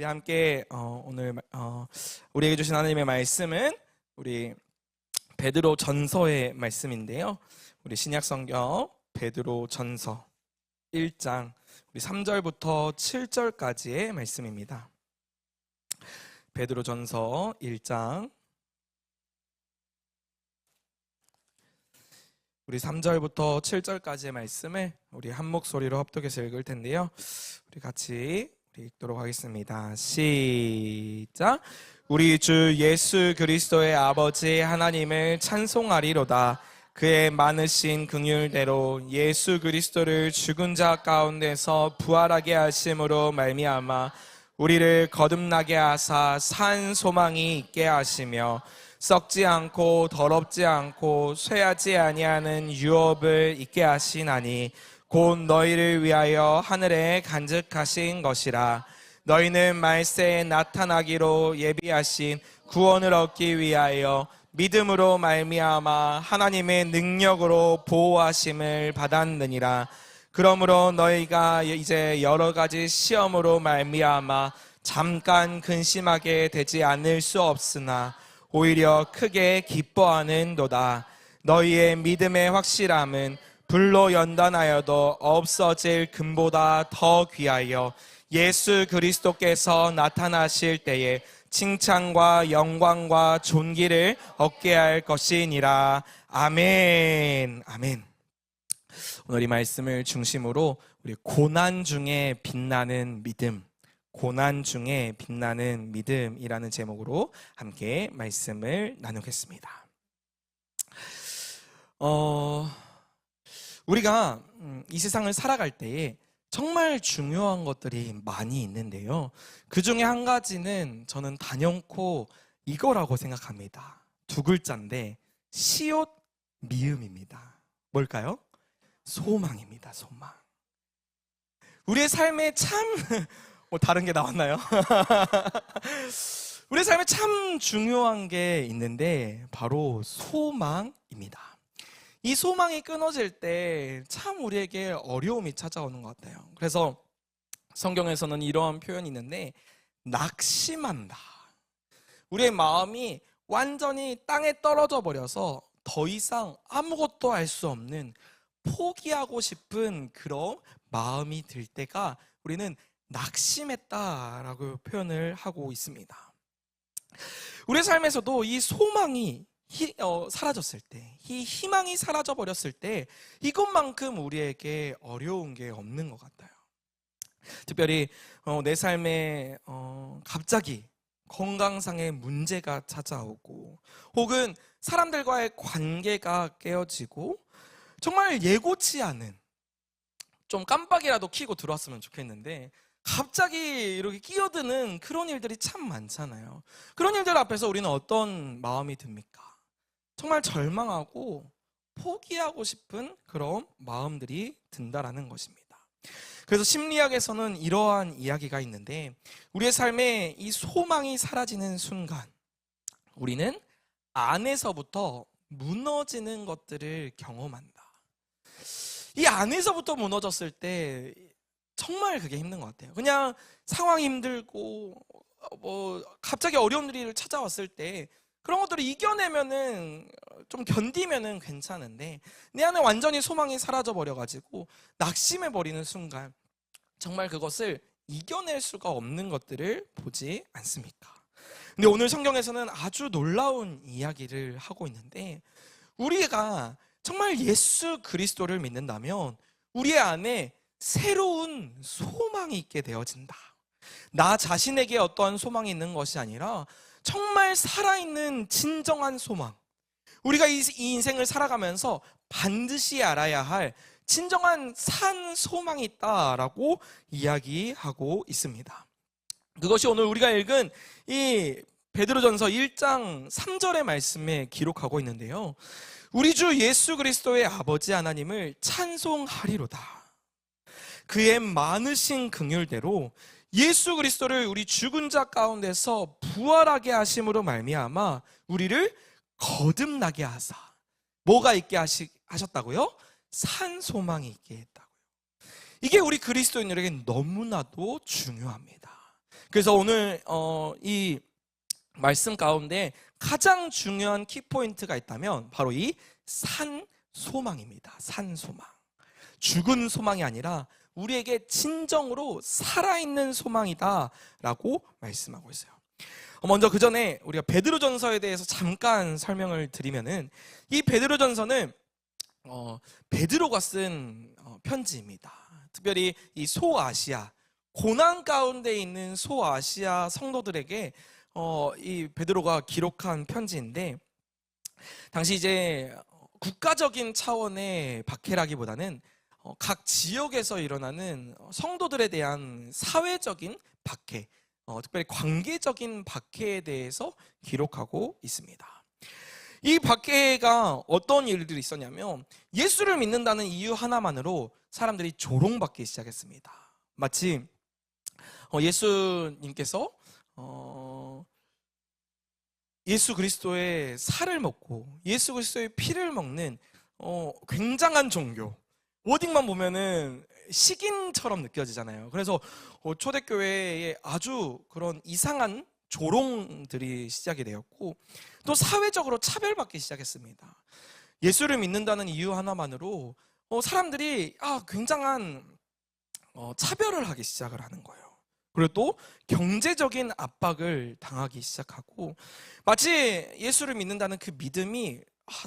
우리 함께 오늘 우리에게 주신 하나님의 말씀은 우리 베드로 전서의 말씀인데요. 우리 신약 성경 베드로 전서 1장 우리 3절부터 7절까지의 말씀입니다. 베드로 전서 1장 우리 3절부터 7절까지의 말씀을 우리 한 목소리로 합독해서 읽을 텐데요. 우리 같이 읽도록 하겠습니다. 시작. 우리 주 예수 그리스도의 아버지 하나님을 찬송하리로다. 그의 많으신 긍휼대로 예수 그리스도를 죽은 자 가운데서 부활하게 하심으로 말미암아 우리를 거듭나게 하사 산 소망이 있게 하시며 썩지 않고 더럽지 않고 쇠하지 아니하는 유업을 있게 하시나니 곧 너희를 위하여 하늘에 간직하신 것이라. 너희는 말세에 나타나기로 예비하신 구원을 얻기 위하여 믿음으로 말미암아 하나님의 능력으로 보호하심을 받았느니라. 그러므로 너희가 이제 여러 가지 시험으로 말미암아 잠깐 근심하게 되지 않을 수 없으나 오히려 크게 기뻐하는도다. 너희의 믿음의 확실함은 불로 연단하여도 없어질 금보다 더 귀하여 예수 그리스도께서 나타나실 때에 칭찬과 영광과 존귀를 얻게 할 것이니라. 아멘. 아멘. 오늘 이 말씀을 중심으로 우리 고난 중에 빛나는 믿음, 고난 중에 빛나는 믿음이라는 제목으로 함께 말씀을 나누겠습니다. 우리가 이 세상을 살아갈 때에 정말 중요한 것들이 많이 있는데요. 그 중에 한 가지는 저는 단연코 이거라고 생각합니다. 두 글자인데 시옷 미음입니다. 뭘까요? 소망입니다. 소망. 우리의 삶에 참 다른 게 나왔나요? 우리의 삶에 참 중요한 게 있는데 바로 소망입니다. 이 소망이 끊어질 때 참 우리에게 어려움이 찾아오는 것 같아요. 그래서 성경에서는 이러한 표현이 있는데 낙심한다. 우리의 마음이 완전히 땅에 떨어져 버려서 더 이상 아무것도 할 수 없는 포기하고 싶은 그런 마음이 들 때가 우리는 낙심했다라고 표현을 하고 있습니다. 우리의 삶에서도 이 소망이 사라졌을 때, 이 희망이 사라져 버렸을 때 이것만큼 우리에게 어려운 게 없는 것 같아요. 특별히 내 삶에 갑자기 건강상의 문제가 찾아오고 혹은 사람들과의 관계가 깨어지고 정말 예고치 않은 좀 깜빡이라도 켜고 들어왔으면 좋겠는데 갑자기 이렇게 끼어드는 그런 일들이 참 많잖아요. 그런 일들 앞에서 우리는 어떤 마음이 듭니까? 정말 절망하고 포기하고 싶은 그런 마음들이 든다라는 것입니다. 그래서 심리학에서는 이러한 이야기가 있는데 우리의 삶에 이 소망이 사라지는 순간 우리는 안에서부터 무너지는 것들을 경험한다. 이 안에서부터 무너졌을 때 정말 그게 힘든 것 같아요. 그냥 상황이 힘들고 갑자기 어려운 일이 찾아왔을 때 그런 것들을 이겨내면은 좀 견디면은 괜찮은데 내 안에 완전히 소망이 사라져 버려가지고 낙심해 버리는 순간 정말 그것을 이겨낼 수가 없는 것들을 보지 않습니까? 근데 오늘 성경에서는 아주 놀라운 이야기를 하고 있는데 우리가 정말 예수 그리스도를 믿는다면 우리 안에 새로운 소망이 있게 되어진다. 나 자신에게 어떠한 소망이 있는 것이 아니라 정말 살아있는 진정한 소망, 우리가 이 인생을 살아가면서 반드시 알아야 할 진정한 산 소망이 있다라고 이야기하고 있습니다. 그것이 오늘 우리가 읽은 이 베드로전서 1장 3절의 말씀에 기록하고 있는데요. 우리 주 예수 그리스도의 아버지 하나님을 찬송하리로다. 그의 많으신 긍휼대로 예수 그리스도를 우리 죽은 자 가운데서 부활하게 하심으로 말미암아 우리를 거듭나게 하사 뭐가 있게 하셨다고요? 산 소망이 있게 했다고요. 이게 우리 그리스도인들에게 너무나도 중요합니다. 그래서 오늘 이 말씀 가운데 가장 중요한 키포인트가 있다면 바로 이 산소망입니다. 산소망. 죽은 소망이 아니라 우리에게 진정으로 살아있는 소망이다라고 말씀하고 있어요. 먼저 그 전에 우리가 베드로전서에 대해서 잠깐 설명을 드리면은, 이 베드로전서는 베드로가 쓴 편지입니다. 특별히 이 소아시아, 고난 가운데 있는 소아시아 성도들에게 이 베드로가 기록한 편지인데, 당시 이제 국가적인 차원의 박해라기보다는 각 지역에서 일어나는 성도들에 대한 사회적인 박해, 특별히 관계적인 박해에 대해서 기록하고 있습니다. 이 박해가 어떤 일들이 있었냐면, 예수를 믿는다는 이유 하나만으로 사람들이 조롱받기 시작했습니다. 마치 예수님께서 예수 그리스도의 살을 먹고 예수 그리스도의 피를 먹는 굉장한 종교, 워딩만 보면은 식인처럼 느껴지잖아요. 그래서 초대교회에 아주 그런 이상한 조롱들이 시작이 되었고, 또 사회적으로 차별받기 시작했습니다. 예수를 믿는다는 이유 하나만으로 사람들이 굉장한 차별을 하기 시작을 하는 거예요. 그리고 또 경제적인 압박을 당하기 시작하고, 마치 예수를 믿는다는 그 믿음이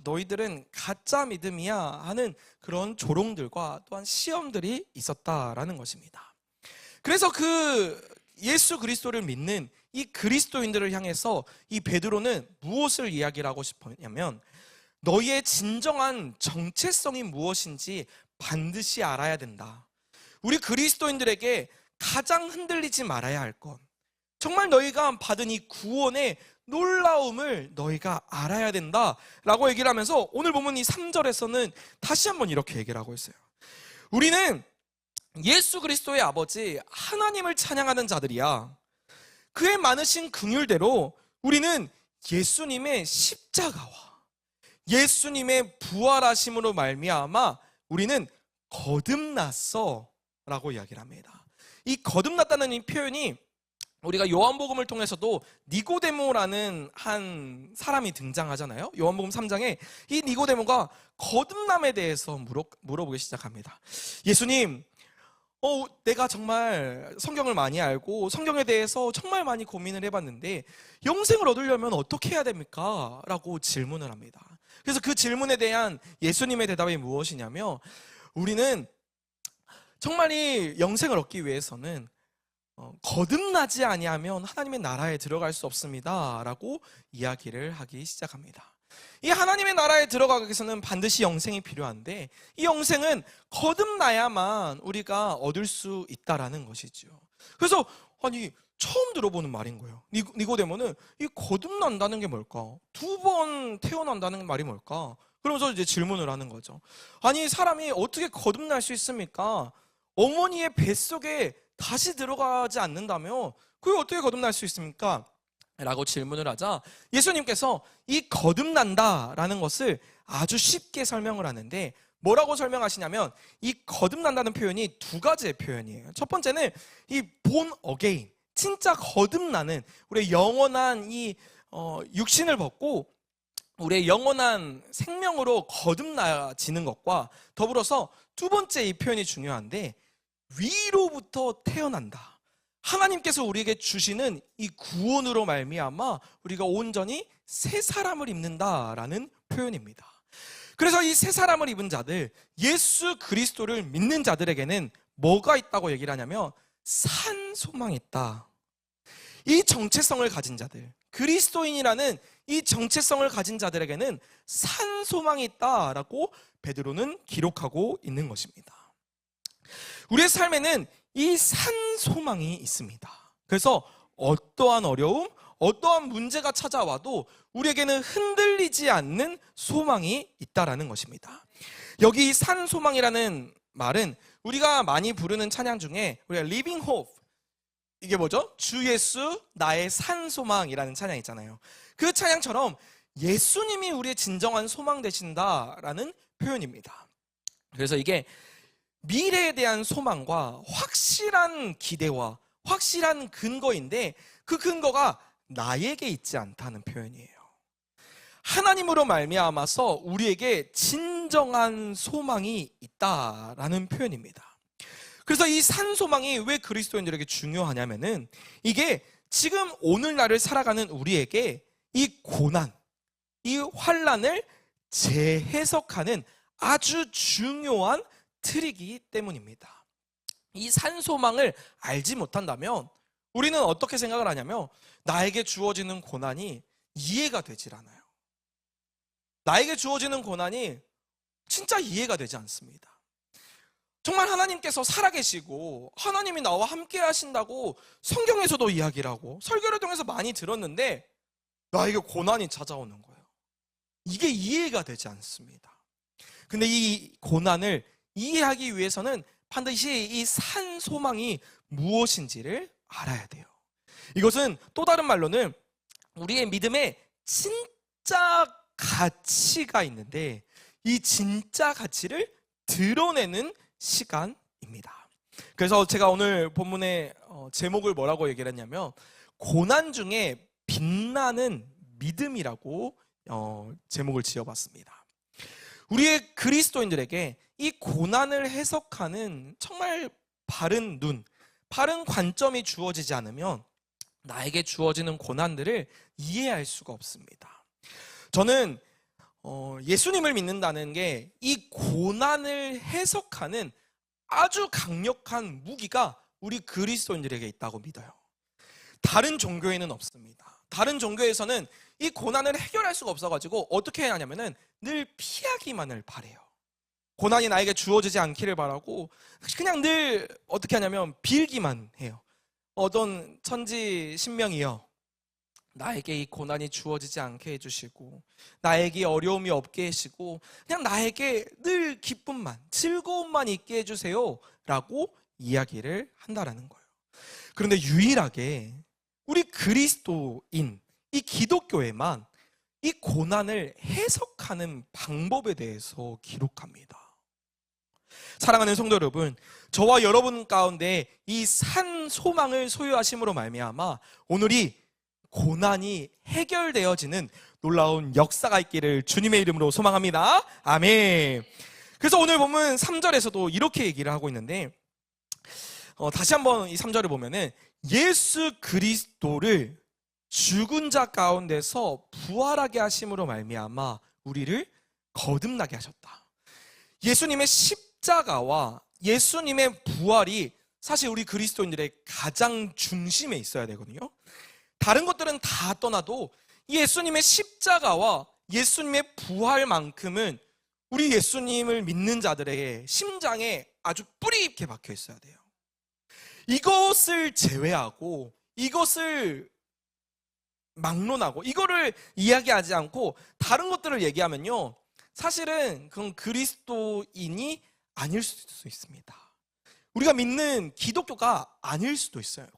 너희들은 가짜 믿음이야 하는 그런 조롱들과 또한 시험들이 있었다라는 것입니다. 그래서 그 예수 그리스도를 믿는 이 그리스도인들을 향해서 이 베드로는 무엇을 이야기를 하고 싶었냐면, 너희의 진정한 정체성이 무엇인지 반드시 알아야 된다. 우리 그리스도인들에게 가장 흔들리지 말아야 할 것, 정말 너희가 받은 이 구원의 놀라움을 너희가 알아야 된다라고 얘기를 하면서, 오늘 보면 이 3절에서는 다시 한번 이렇게 얘기를 하고 있어요. 우리는 예수 그리스도의 아버지 하나님을 찬양하는 자들이야. 그의 많으신 긍휼대로 우리는 예수님의 십자가와 예수님의 부활하심으로 말미암아 우리는 거듭났어 라고 이야기를 합니다. 이 거듭났다는 이 표현이 우리가 요한복음을 통해서도 니고데모라는 한 사람이 등장하잖아요. 요한복음 3장에 이 니고데모가 거듭남에 대해서 물어보기 시작합니다. 예수님, 내가 정말 성경을 많이 알고 성경에 대해서 정말 많이 고민을 해봤는데 영생을 얻으려면 어떻게 해야 됩니까? 라고 질문을 합니다. 그래서 그 질문에 대한 예수님의 대답이 무엇이냐면, 우리는 정말 이 영생을 얻기 위해서는 거듭나지 아니하면 하나님의 나라에 들어갈 수 없습니다 라고 이야기를 하기 시작합니다. 이 하나님의 나라에 들어가기 위해서는 반드시 영생이 필요한데, 이 영생은 거듭나야만 우리가 얻을 수 있다라는 것이죠. 그래서 처음 들어보는 말인 거예요. 니고데모는 이 거듭난다는 게 뭘까? 2번 태어난다는 말이 뭘까? 그러면서 이제 질문을 하는 거죠. 사람이 어떻게 거듭날 수 있습니까? 어머니의 뱃속에 다시 들어가지 않는다면 그게 어떻게 거듭날 수 있습니까? 라고 질문을 하자 예수님께서 이 거듭난다라는 것을 아주 쉽게 설명을 하는데, 뭐라고 설명하시냐면, 이 거듭난다는 표현이 2가지의 표현이에요. 첫 번째는 이 born again, 진짜 거듭나는, 우리의 영원한 이 육신을 벗고 우리의 영원한 생명으로 거듭나지는 것과 더불어서 2번째 이 표현이 중요한데, 위로부터 태어난다. 하나님께서 우리에게 주시는 이 구원으로 말미암아 우리가 온전히 새 사람을 입는다라는 표현입니다. 그래서 이 새 사람을 입은 자들, 예수 그리스도를 믿는 자들에게는 뭐가 있다고 얘기를 하냐면, 산 소망이 있다. 이 정체성을 가진 자들, 그리스도인이라는 이 정체성을 가진 자들에게는 산 소망이 있다라고 베드로는 기록하고 있는 것입니다. 우리의 삶에는 이 산 소망이 있습니다. 그래서 어떠한 어려움, 어떠한 문제가 찾아와도 우리에게는 흔들리지 않는 소망이 있다라는 것입니다. 여기 산 소망이라는 말은 우리가 많이 부르는 찬양 중에 우리가 Living Hope, 이게 뭐죠? 주 예수 나의 산 소망이라는 찬양 있잖아요. 그 찬양처럼 예수님이 우리의 진정한 소망 되신다라는 표현입니다. 그래서 이게 미래에 대한 소망과 확실한 기대와 확실한 근거인데 그 근거가 나에게 있지 않다는 표현이에요. 하나님으로 말미암아서 우리에게 진정한 소망이 있다라는 표현입니다. 그래서 이 산 소망이 왜 그리스도인들에게 중요하냐면은 이게 지금 오늘날을 살아가는 우리에게 이 고난, 이 환난을 재해석하는 아주 중요한 틀이기 때문입니다. 이 산 소망을 알지 못한다면 우리는 어떻게 생각을 하냐면 나에게 주어지는 고난이 이해가 되질 않아요. 나에게 주어지는 고난이 진짜 이해가 되지 않습니다. 정말 하나님께서 살아계시고 하나님이 나와 함께 하신다고 성경에서도 이야기를 하고 설교를 통해서 많이 들었는데 나에게 고난이 찾아오는 거예요. 이게 이해가 되지 않습니다. 근데 이 고난을 이해하기 위해서는 반드시 이 산 소망이 무엇인지를 알아야 돼요. 이것은 또 다른 말로는 우리의 믿음에 진짜 가치가 있는데 이 진짜 가치를 드러내는 시간입니다. 그래서 제가 오늘 본문의 제목을 뭐라고 얘기를 했냐면 고난 중에 빛나는 믿음이라고 제목을 지어봤습니다. 우리의 그리스도인들에게 이 고난을 해석하는 정말 바른 눈, 바른 관점이 주어지지 않으면 나에게 주어지는 고난들을 이해할 수가 없습니다. 저는 예수님을 믿는다는 게 이 고난을 해석하는 아주 강력한 무기가 우리 그리스도인들에게 있다고 믿어요. 다른 종교에는 없습니다. 다른 종교에서는 이 고난을 해결할 수가 없어가지고 어떻게 해야 하냐면은 늘 피하기만을 바래요. 고난이 나에게 주어지지 않기를 바라고 그냥 늘 어떻게 하냐면 빌기만 해요. 어떤 천지 신명이여 나에게 이 고난이 주어지지 않게 해주시고 나에게 어려움이 없게 해주시고 그냥 나에게 늘 기쁨만 즐거움만 있게 해주세요 라고 이야기를 한다라는 거예요. 그런데 유일하게 우리 그리스도인 이 기독교에만 이 고난을 해석하는 방법에 대해서 기록합니다. 사랑하는 성도 여러분, 저와 여러분 가운데 이 산 소망을 소유하심으로 말미암아 오늘이 고난이 해결되어지는 놀라운 역사가 있기를 주님의 이름으로 소망합니다. 아멘. 그래서 오늘 보면 3절에서도 이렇게 얘기를 하고 있는데 다시 한번 이 3절을 보면은 예수 그리스도를 죽은 자 가운데서 부활하게 하심으로 말미암아 우리를 거듭나게 하셨다. 예수님의 십자가와 예수님의 부활이 사실 우리 그리스도인들의 가장 중심에 있어야 되거든요. 다른 것들은 다 떠나도 예수님의 십자가와 예수님의 부활만큼은 우리 예수님을 믿는 자들의 심장에 아주 뿌리 깊게 박혀 있어야 돼요. 이것을 제외하고 이것을 막론하고 이거를 이야기하지 않고 다른 것들을 얘기하면요, 사실은 그건 그리스도인이 아닐 수도 있습니다. 우리가 믿는 기독교가 아닐 수도 있어요.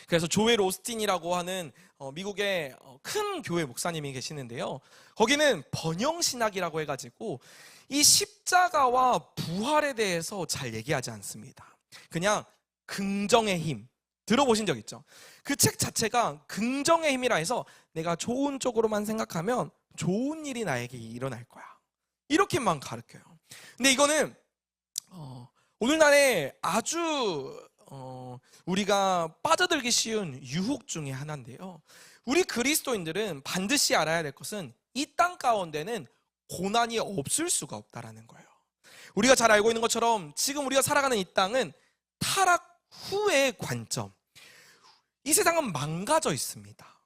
그래서 조엘 오스틴이라고 하는 미국의 큰 교회 목사님이 계시는데요, 거기는 번영신학이라고 해가지고 이 십자가와 부활에 대해서 잘 얘기하지 않습니다. 그냥 긍정의 힘 들어보신 적 있죠? 그 책 자체가 긍정의 힘이라 해서 내가 좋은 쪽으로만 생각하면 좋은 일이 나에게 일어날 거야, 이렇게만 가르쳐요. 근데 이거는 오늘날에 아주 우리가 빠져들기 쉬운 유혹 중에 하나인데요, 우리 그리스도인들은 반드시 알아야 될 것은 이 땅 가운데는 고난이 없을 수가 없다라는 거예요. 우리가 잘 알고 있는 것처럼 지금 우리가 살아가는 이 땅은 타락 후의 관점, 이 세상은 망가져 있습니다.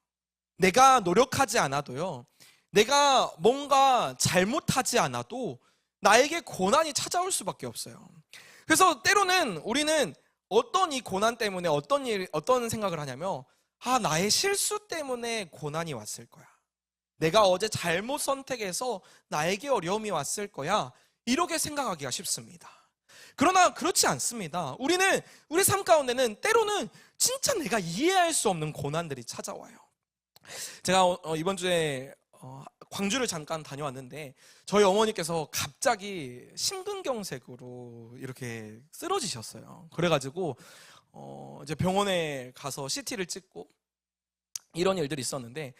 내가 노력하지 않아도요, 내가 뭔가 잘못하지 않아도 나에게 고난이 찾아올 수밖에 없어요. 그래서 때로는 우리는 어떤 이 고난 때문에 어떤 생각을 하냐면, 나의 실수 때문에 고난이 왔을 거야, 내가 어제 잘못 선택해서 나에게 어려움이 왔을 거야, 이렇게 생각하기가 쉽습니다. 그러나 그렇지 않습니다. 우리는 우리 삶 가운데는 때로는 진짜 내가 이해할 수 없는 고난들이 찾아와요. 제가 이번 주에 광주를 잠깐 다녀왔는데 저희 어머니께서 갑자기 심근경색으로 이렇게 쓰러지셨어요. 그래가지고 이제 병원에 가서 CT를 찍고 이런 일들이 있었는데,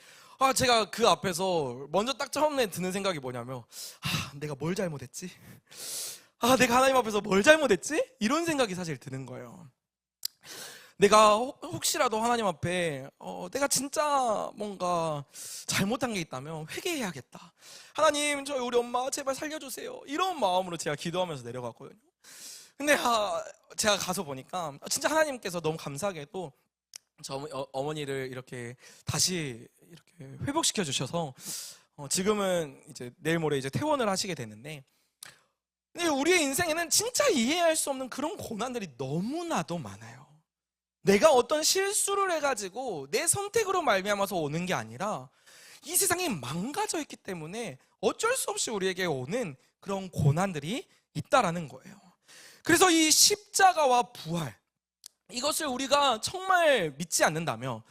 제가 그 앞에서 먼저 딱 처음에 드는 생각이 뭐냐면, 내가 뭘 잘못했지? 내가 하나님 앞에서 뭘 잘못했지? 이런 생각이 사실 드는 거예요. 내가 혹시라도 하나님 앞에 내가 진짜 뭔가 잘못한 게 있다면 회개해야겠다. 하나님, 저희 우리 엄마 제발 살려주세요. 이런 마음으로 제가 기도하면서 내려갔거든요. 근데 제가 가서 보니까 진짜 하나님께서 너무 감사하게도 저 어머니를 이렇게 다시 이렇게 회복시켜 주셔서 지금은 이제 내일 모레 이제 퇴원을 하시게 되는데, 근데 우리의 인생에는 진짜 이해할 수 없는 그런 고난들이 너무나도 많아요. 내가 어떤 실수를 해가지고 내 선택으로 말미암아서 오는 게 아니라 이 세상이 망가져 있기 때문에 어쩔 수 없이 우리에게 오는 그런 고난들이 있다라는 거예요. 그래서 이 십자가와 부활, 이것을 우리가 정말 믿지 않는다면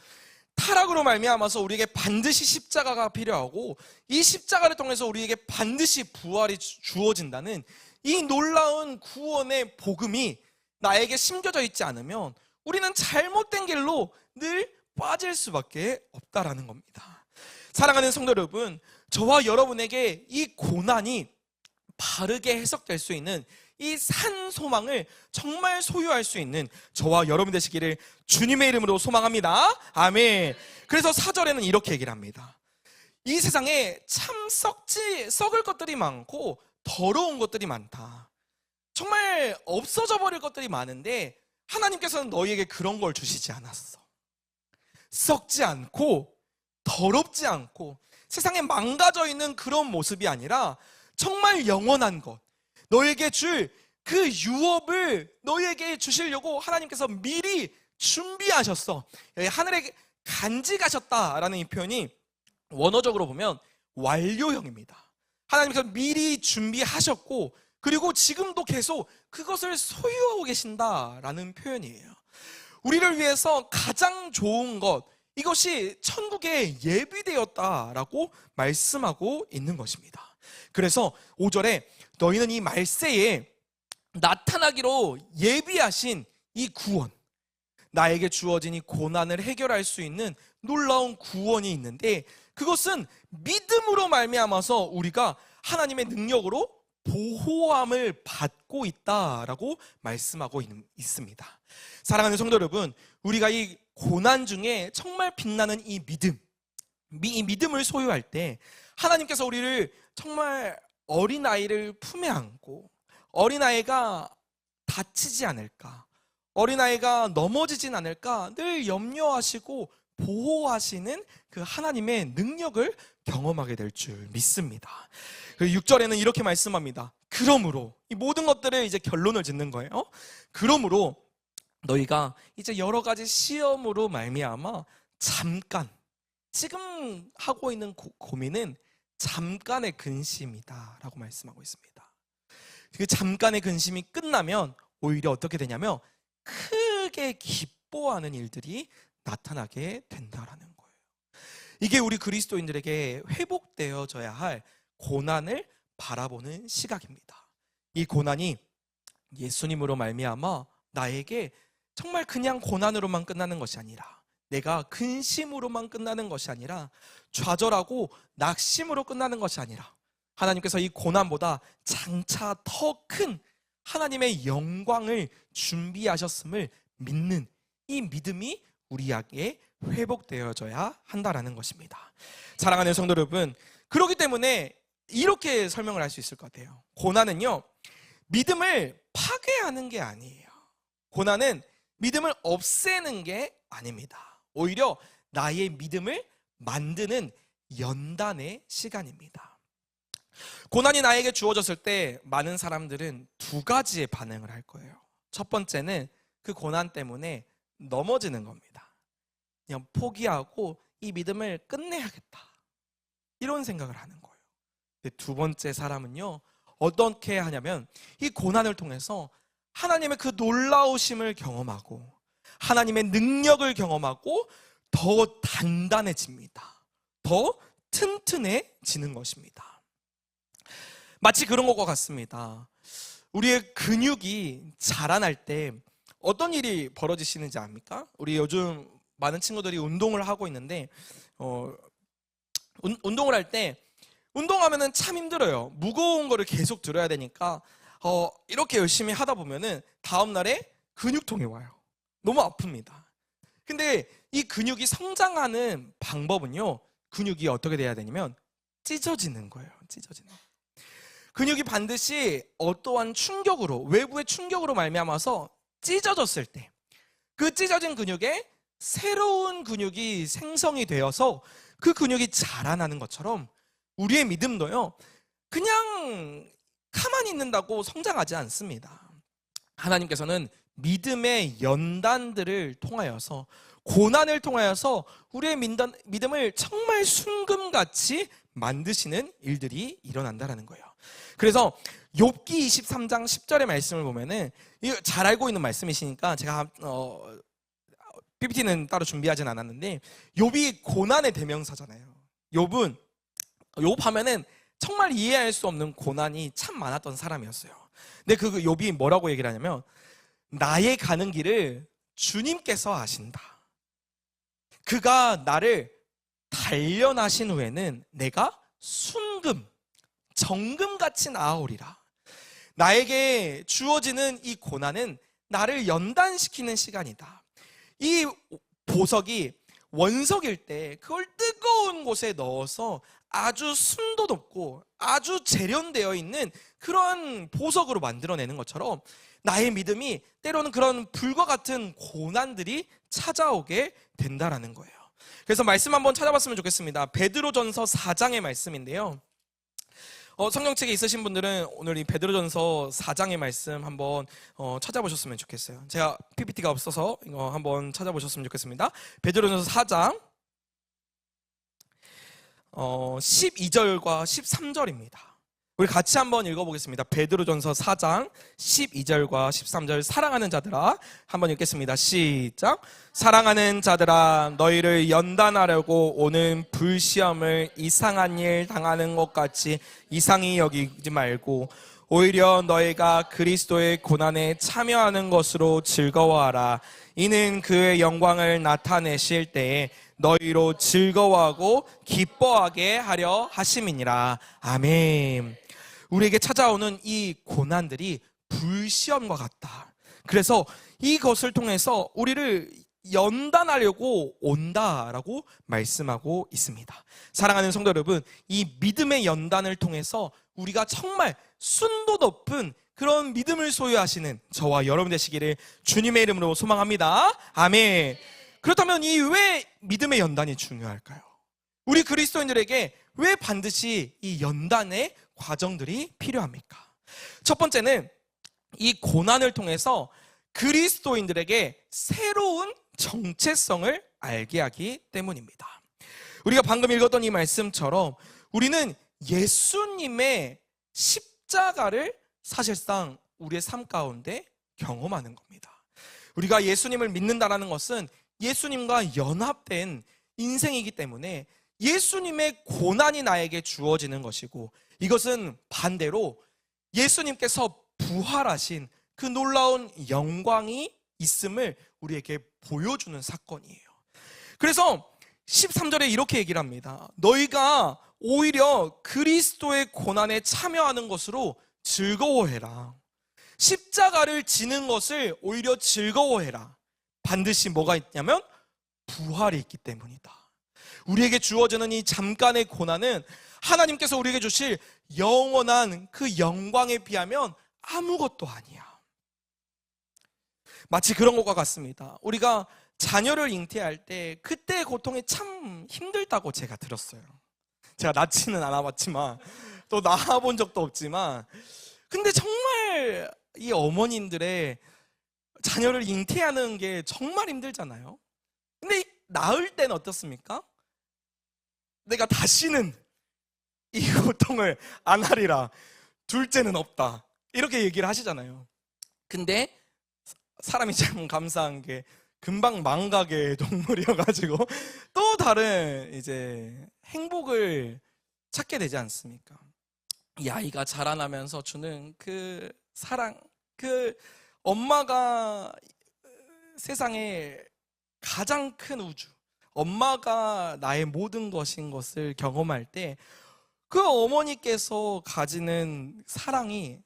타락으로 말미암아서 우리에게 반드시 십자가가 필요하고 이 십자가를 통해서 우리에게 반드시 부활이 주어진다는 이 놀라운 구원의 복음이 나에게 심겨져 있지 않으면 우리는 잘못된 길로 늘 빠질 수밖에 없다라는 겁니다. 사랑하는 성도 여러분, 저와 여러분에게 이 고난이 바르게 해석될 수 있는 이 산 소망을 정말 소유할 수 있는 저와 여러분 되시기를 주님의 이름으로 소망합니다. 아멘. 그래서 4절에는 이렇게 얘기를 합니다. 이 세상에 참 썩을 것들이 많고 더러운 것들이 많다. 정말 없어져 버릴 것들이 많은데 하나님께서는 너희에게 그런 걸 주시지 않았어. 썩지 않고 더럽지 않고 세상에 망가져 있는 그런 모습이 아니라 정말 영원한 것, 너에게 줄 그 유업을 너에게 주시려고 하나님께서 미리 준비하셨어. 하늘에 간직하셨다라는 이 표현이 원어적으로 보면 완료형입니다. 하나님께서 미리 준비하셨고 그리고 지금도 계속 그것을 소유하고 계신다라는 표현이에요. 우리를 위해서 가장 좋은 것, 이것이 천국에 예비되었다라고 말씀하고 있는 것입니다. 그래서 5절에 너희는 이 말세에 나타나기로 예비하신 이 구원, 나에게 주어진 이 고난을 해결할 수 있는 놀라운 구원이 있는데 그것은 믿음으로 말미암아서 우리가 하나님의 능력으로 보호함을 받고 있다라고 말씀하고 있습니다. 사랑하는 성도 여러분, 우리가 이 고난 중에 정말 빛나는 이 믿음을 소유할 때 하나님께서 우리를 정말 어린아이를 품에 안고 어린아이가 다치지 않을까, 어린아이가 넘어지진 않을까 늘 염려하시고 보호하시는 그 하나님의 능력을 경험하게 될 줄 믿습니다. 6절에는 이렇게 말씀합니다. 그러므로, 이 모든 것들을 이제 결론을 짓는 거예요. 그러므로 너희가 이제 여러 가지 시험으로 말미암아 잠깐, 지금 하고 있는 고민은 잠깐의 근심이다 라고 말씀하고 있습니다. 그 잠깐의 근심이 끝나면 오히려 어떻게 되냐면 크게 기뻐하는 일들이 나타나게 된다라는 거예요. 이게 우리 그리스도인들에게 회복되어져야 할 고난을 바라보는 시각입니다. 이 고난이 예수님으로 말미암아 나에게 정말 그냥 고난으로만 끝나는 것이 아니라, 내가 근심으로만 끝나는 것이 아니라, 좌절하고 낙심으로 끝나는 것이 아니라 하나님께서 이 고난보다 장차 더 큰 하나님의 영광을 준비하셨음을 믿는 이 믿음이 우리에게 회복되어져야 한다라는 것입니다. 사랑하는 성도 여러분, 그렇기 때문에 이렇게 설명을 할 수 있을 것 같아요. 고난은요, 믿음을 파괴하는 게 아니에요. 고난은 믿음을 없애는 게 아닙니다. 오히려 나의 믿음을 만드는 연단의 시간입니다. 고난이 나에게 주어졌을 때 많은 사람들은 두 가지의 반응을 할 거예요. 첫 번째는 그 고난 때문에 넘어지는 겁니다. 그냥 포기하고 이 믿음을 끝내야겠다, 이런 생각을 하는 거예요. 근데 두 번째 사람은요, 어떻게 하냐면 이 고난을 통해서 하나님의 그 놀라우심을 경험하고 하나님의 능력을 경험하고 더 단단해집니다. 더 튼튼해지는 것입니다. 마치 그런 것과 같습니다. 우리의 근육이 자라날 때 어떤 일이 벌어지시는지 압니까? 우리 요즘 많은 친구들이 운동을 하고 있는데 운동을 할 때 운동하면은 참 힘들어요. 무거운 거를 계속 들어야 되니까 이렇게 열심히 하다 보면은 다음 날에 근육통이 와요. 너무 아픕니다. 근데 이 근육이 성장하는 방법은요, 근육이 어떻게 돼야 되냐면 찢어지는 거예요. 찢어지는. 근육이 반드시 어떠한 충격으로, 외부의 충격으로 말미암아서 찢어졌을 때 그 찢어진 근육에 새로운 근육이 생성이 되어서 그 근육이 자라나는 것처럼 우리의 믿음도요, 그냥 가만히 있는다고 성장하지 않습니다. 하나님께서는 믿음의 연단들을 통하여서, 고난을 통하여서 우리의 믿음을 정말 순금같이 만드시는 일들이 일어난다는 거예요. 그래서 욥기 23장 10절의 말씀을 보면은, 이거 잘 알고 있는 말씀이시니까 제가 PPT는 따로 준비하진 않았는데, 욥이 고난의 대명사잖아요. 욥 하면은 정말 이해할 수 없는 고난이 참 많았던 사람이었어요. 근데 그 욥이 뭐라고 얘기를 하냐면, 나의 가는 길을 주님께서 아신다. 그가 나를 단련하신 후에는 내가 순금, 정금같이 나아오리라. 나에게 주어지는 이 고난은 나를 연단시키는 시간이다. 이 보석이 원석일 때 그걸 뜨거운 곳에 넣어서 아주 순도 높고 아주 재련되어 있는 그런 보석으로 만들어내는 것처럼 나의 믿음이 때로는 그런 불과 같은 고난들이 찾아오게 된다라는 거예요. 그래서 말씀 한번 찾아봤으면 좋겠습니다. 베드로전서 4장의 말씀인데요. 성경책에 있으신 분들은 오늘 이 베드로전서 4장의 말씀 한번 찾아보셨으면 좋겠어요. 제가 PPT가 없어서 이거 한번 찾아보셨으면 좋겠습니다. 베드로전서 4장 12절과 13절입니다. 우리 같이 한번 읽어보겠습니다. 베드로전서 4장 12절과 13절. 사랑하는 자들아, 한번 읽겠습니다. 시작. 사랑하는 자들아, 너희를 연단하려고 오는 불시험을 이상한 일 당하는 것 같이 이상히 여기지 말고 오히려 너희가 그리스도의 고난에 참여하는 것으로 즐거워하라. 이는 그의 영광을 나타내실 때에 너희로 즐거워하고 기뻐하게 하려 하심이니라. 아멘. 우리에게 찾아오는 이 고난들이 불시험과 같다. 그래서 이것을 통해서 우리를 연단하려고 온다라고 말씀하고 있습니다. 사랑하는 성도 여러분, 이 믿음의 연단을 통해서 우리가 정말 순도 높은 그런 믿음을 소유하시는 저와 여러분 되시기를 주님의 이름으로 소망합니다. 아멘. 그렇다면 이 왜 믿음의 연단이 중요할까요? 우리 그리스도인들에게 왜 반드시 이 연단의 과정들이 필요합니까? 첫 번째는 이 고난을 통해서 그리스도인들에게 새로운 정체성을 알게 하기 때문입니다. 우리가 방금 읽었던 이 말씀처럼 우리는 예수님의 십자가를 사실상 우리의 삶 가운데 경험하는 겁니다. 우리가 예수님을 믿는다는 것은 예수님과 연합된 인생이기 때문에 예수님의 고난이 나에게 주어지는 것이고, 이것은 반대로 예수님께서 부활하신 그 놀라운 영광이 있음을 우리에게 보여주는 사건이에요. 그래서 13절에 이렇게 얘기를 합니다. 너희가 오히려 그리스도의 고난에 참여하는 것으로 즐거워해라. 십자가를 지는 것을 오히려 즐거워해라. 반드시 뭐가 있냐면 부활이 있기 때문이다. 우리에게 주어지는 이 잠깐의 고난은 하나님께서 우리에게 주실 영원한 그 영광에 비하면 아무것도 아니야. 마치 그런 것과 같습니다. 우리가 자녀를 잉태할 때 그때의 고통이 참 힘들다고 제가 들었어요. 제가 낳지는 않아봤지만 또 낳아본 적도 없지만, 근데 정말 이 어머님들의 자녀를 잉태하는 게 정말 힘들잖아요. 근데 낳을 때는 어떻습니까? 내가 다시는 이 고통을 안 하리라, 둘째는 없다, 이렇게 얘기를 하시잖아요. 근데 사람이 참 감사한 게 금방 망각의 동물이어가지고 또 다른 이제 행복을 찾게 되지 않습니까? 이 아이가 자라나면서 주는 그 사랑, 그 엄마가 세상에 가장 큰 우주, 엄마가 나의 모든 것인 것을 경험할 때 그 어머니께서 가지는 사랑이,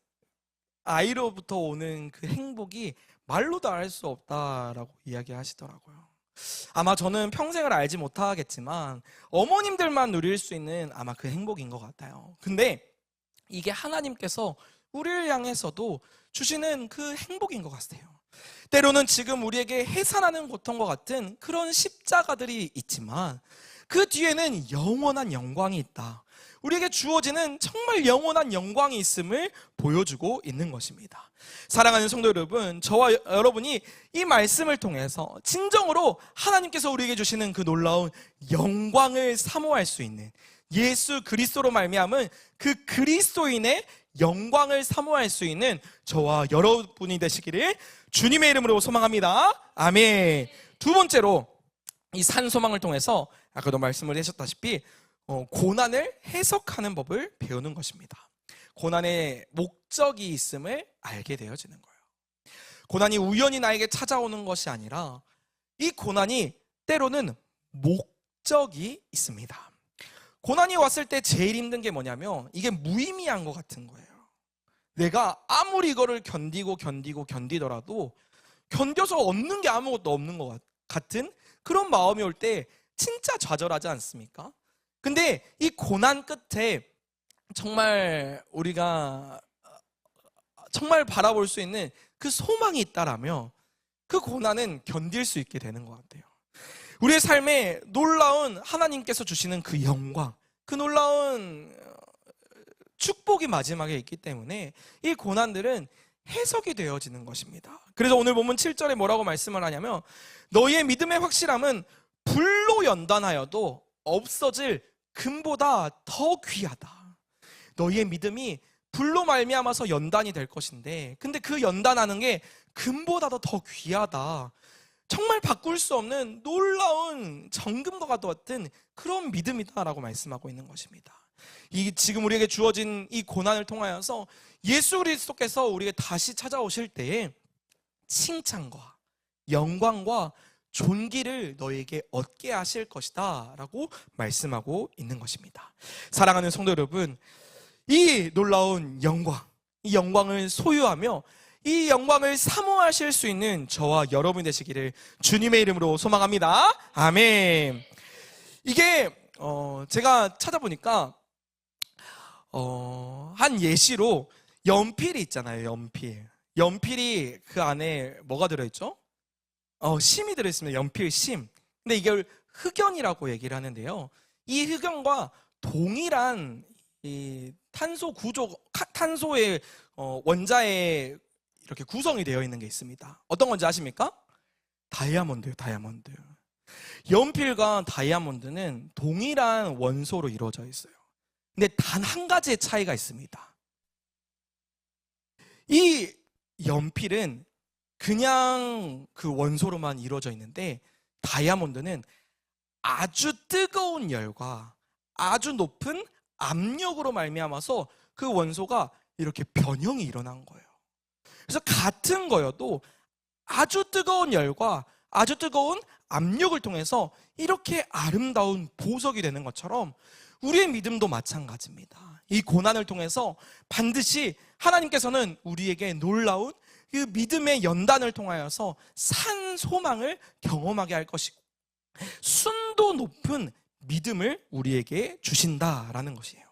아이로부터 오는 그 행복이 말로도 알 수 없다라고 이야기하시더라고요. 아마 저는 평생을 알지 못하겠지만 어머님들만 누릴 수 있는 아마 그 행복인 것 같아요. 근데 이게 하나님께서 우리를 향해서도 주시는 그 행복인 것 같아요. 때로는 지금 우리에게 해산하는 고통과 같은 그런 십자가들이 있지만 그 뒤에는 영원한 영광이 있다. 우리에게 주어지는 정말 영원한 영광이 있음을 보여주고 있는 것입니다. 사랑하는 성도 여러분, 저와 여러분이 이 말씀을 통해서 진정으로 하나님께서 우리에게 주시는 그 놀라운 영광을 사모할 수 있는, 예수 그리스도로 말미암은 그 그리스도인의 영광을 사모할 수 있는 저와 여러분이 되시기를 주님의 이름으로 소망합니다. 아멘. 두 번째로, 이 산소망을 통해서 아까도 말씀을 하셨다시피 고난을 해석하는 법을 배우는 것입니다. 고난의 목적이 있음을 알게 되어지는 거예요. 고난이 우연히 나에게 찾아오는 것이 아니라 이 고난이 때로는 목적이 있습니다. 고난이 왔을 때 제일 힘든 게 뭐냐면 이게 무의미한 것 같은 거예요. 내가 아무리 이거를 견디더라도 견뎌서 얻는 게 아무것도 없는 것 같은 그런 마음이 올 때 진짜 좌절하지 않습니까? 근데 이 고난 끝에 정말 우리가 정말 바라볼 수 있는 그 소망이 있다라면 그 고난은 견딜 수 있게 되는 것 같아요. 우리의 삶에 놀라운 하나님께서 주시는 그 영광, 그 놀라운 축복이 마지막에 있기 때문에 이 고난들은 해석이 되어지는 것입니다. 그래서 오늘 본문 7절에 뭐라고 말씀을 하냐면 너희의 믿음의 확실함은 불로 연단하여도 없어질 금보다 더 귀하다. 너희의 믿음이 불로 말미암아서 연단이 될 것인데 근데 그 연단하는 게 금보다도 더 귀하다. 정말 바꿀 수 없는 놀라운 정금과 같은 그런 믿음이다라고 말씀하고 있는 것입니다. 이 지금 우리에게 주어진 이 고난을 통하여서 예수 그리스도께서 우리에게 다시 찾아오실 때에 칭찬과 영광과 존귀를 너에게 얻게 하실 것이다 라고 말씀하고 있는 것입니다. 사랑하는 성도 여러분, 이 놀라운 영광, 이 영광을 소유하며 이 영광을 사모하실 수 있는 저와 여러분이 되시기를 주님의 이름으로 소망합니다. 아멘. 이게 제가 찾아보니까 한 예시로 연필이 있잖아요. 연필이 그 안에 뭐가 들어있죠? 심이 들어있습니다. 연필 심. 근데 이걸 흑연이라고 얘기를 하는데요. 이 흑연과 동일한 이 탄소의 원자의 이렇게 구성이 되어 있는 게 있습니다. 어떤 건지 아십니까? 다이아몬드요, 다이아몬드. 연필과 다이아몬드는 동일한 원소로 이루어져 있어요. 근데 단 한 가지의 차이가 있습니다. 이 연필은 그냥 그 원소로만 이루어져 있는데 다이아몬드는 아주 뜨거운 열과 아주 높은 압력으로 말미암아서 그 원소가 이렇게 변형이 일어난 거예요. 그래서 같은 거여도 아주 뜨거운 열과 아주 뜨거운 압력을 통해서 이렇게 아름다운 보석이 되는 것처럼 우리의 믿음도 마찬가지입니다. 이 고난을 통해서 반드시 하나님께서는 우리에게 놀라운 그 믿음의 연단을 통하여서 산 소망을 경험하게 할 것이고 순도 높은 믿음을 우리에게 주신다라는 것이에요.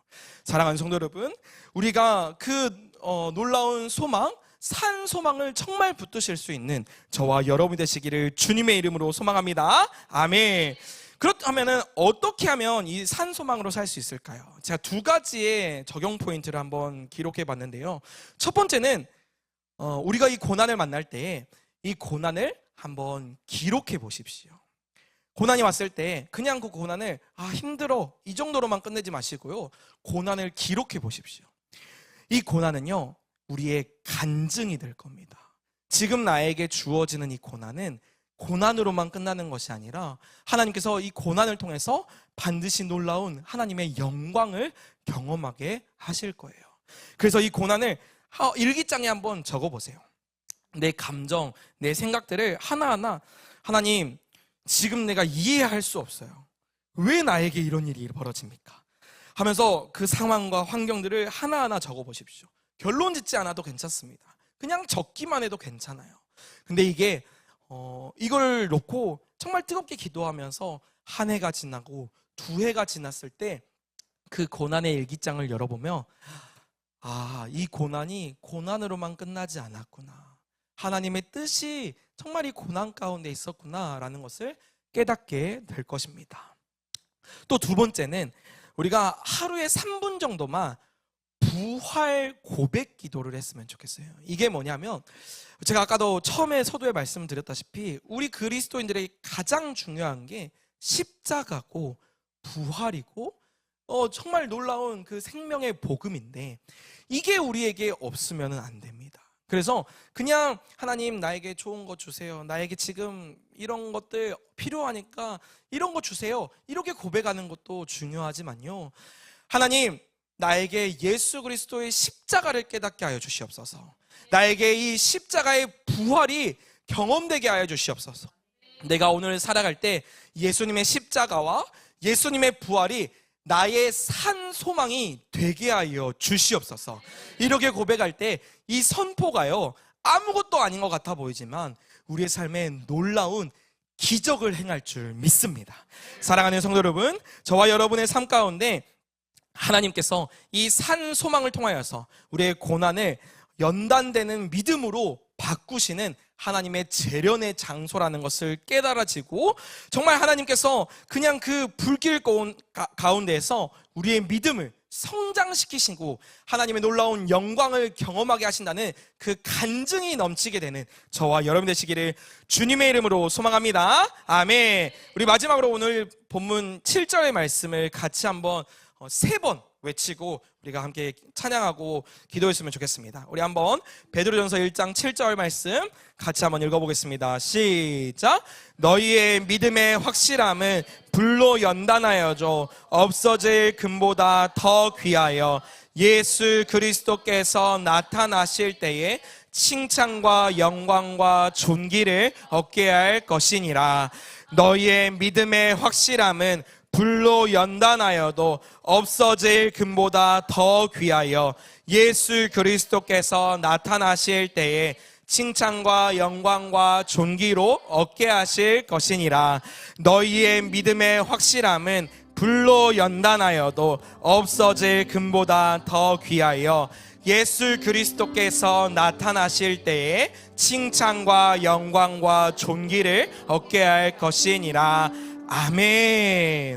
사랑하는 성도 여러분, 우리가 그 놀라운 소망, 산 소망을 정말 붙드실 수 있는 저와 여러분이 되시기를 주님의 이름으로 소망합니다. 아멘. 그렇다면 어떻게 하면 이 산 소망으로 살 수 있을까요? 제가 두 가지의 적용 포인트를 한번 기록해 봤는데요. 첫 번째는 우리가 이 고난을 만날 때 이 고난을 한번 기록해 보십시오. 고난이 왔을 때 그냥 그 고난을 힘들어 이 정도로만 끝내지 마시고요. 고난을 기록해 보십시오. 이 고난은요, 우리의 간증이 될 겁니다. 지금 나에게 주어지는 이 고난은 고난으로만 끝나는 것이 아니라 하나님께서 이 고난을 통해서 반드시 놀라운 하나님의 영광을 경험하게 하실 거예요. 그래서 이 고난을 일기장에 한번 적어보세요. 내 감정, 내 생각들을 하나하나 하나님, 지금 내가 이해할 수 없어요. 왜 나에게 이런 일이 벌어집니까? 하면서 그 상황과 환경들을 하나하나 적어보십시오. 결론 짓지 않아도 괜찮습니다. 그냥 적기만 해도 괜찮아요. 근데 이게 이걸 놓고 정말 뜨겁게 기도하면서 한 해가 지나고 두 해가 지났을 때 그 고난의 일기장을 열어보면 이 고난이 고난으로만 끝나지 않았구나. 하나님의 뜻이 정말 이 고난 가운데 있었구나라는 것을 깨닫게 될 것입니다. 또 두 번째는 우리가 하루에 3분 정도만 부활 고백 기도를 했으면 좋겠어요. 이게 뭐냐면 제가 아까도 처음에 서두에 말씀드렸다시피 우리 그리스도인들의 가장 중요한 게 십자가고 부활이고 정말 놀라운 그 생명의 복음인데 이게 우리에게 없으면 안 됩니다. 그래서 그냥 하나님 나에게 좋은 거 주세요. 나에게 지금 이런 것들 필요하니까 이런 거 주세요. 이렇게 고백하는 것도 중요하지만요. 하나님 나에게 예수 그리스도의 십자가를 깨닫게 하여 주시옵소서. 나에게 이 십자가의 부활이 경험되게 하여 주시옵소서. 내가 오늘 살아갈 때 예수님의 십자가와 예수님의 부활이 나의 산 소망이 되게 하여 주시옵소서. 이렇게 고백할 때 이 선포가요 아무것도 아닌 것 같아 보이지만 우리의 삶에 놀라운 기적을 행할 줄 믿습니다. 사랑하는 성도 여러분, 저와 여러분의 삶 가운데 하나님께서 이 산 소망을 통하여서 우리의 고난을 연단되는 믿음으로 바꾸시는 하나님의 재련의 장소라는 것을 깨달아지고 정말 하나님께서 그냥 그 불길 가운데에서 우리의 믿음을 성장시키시고 하나님의 놀라운 영광을 경험하게 하신다는 그 간증이 넘치게 되는 저와 여러분 되시기를 주님의 이름으로 소망합니다. 아멘. 우리 마지막으로 오늘 본문 7절의 말씀을 같이 한번 3번 외치고 우리가 함께 찬양하고 기도했으면 좋겠습니다. 우리 한번 베드로전서 1장 7절 말씀 같이 한번 읽어보겠습니다. 시작. 너희의 믿음의 확실함은 불로 연단하여져 없어질 금보다 더 귀하여 예수 그리스도께서 나타나실 때에 칭찬과 영광과 존귀를 얻게 할 것이니라. 너희의 믿음의 확실함은 불로 연단하여도 없어질 금보다 더 귀하여 예수 그리스도께서 나타나실 때에 칭찬과 영광과 존귀로 얻게 하실 것이니라. 너희의 믿음의 확실함은 불로 연단하여도 없어질 금보다 더 귀하여 예수 그리스도께서 나타나실 때에 칭찬과 영광과 존귀를 얻게 할 것이니라. 아멘.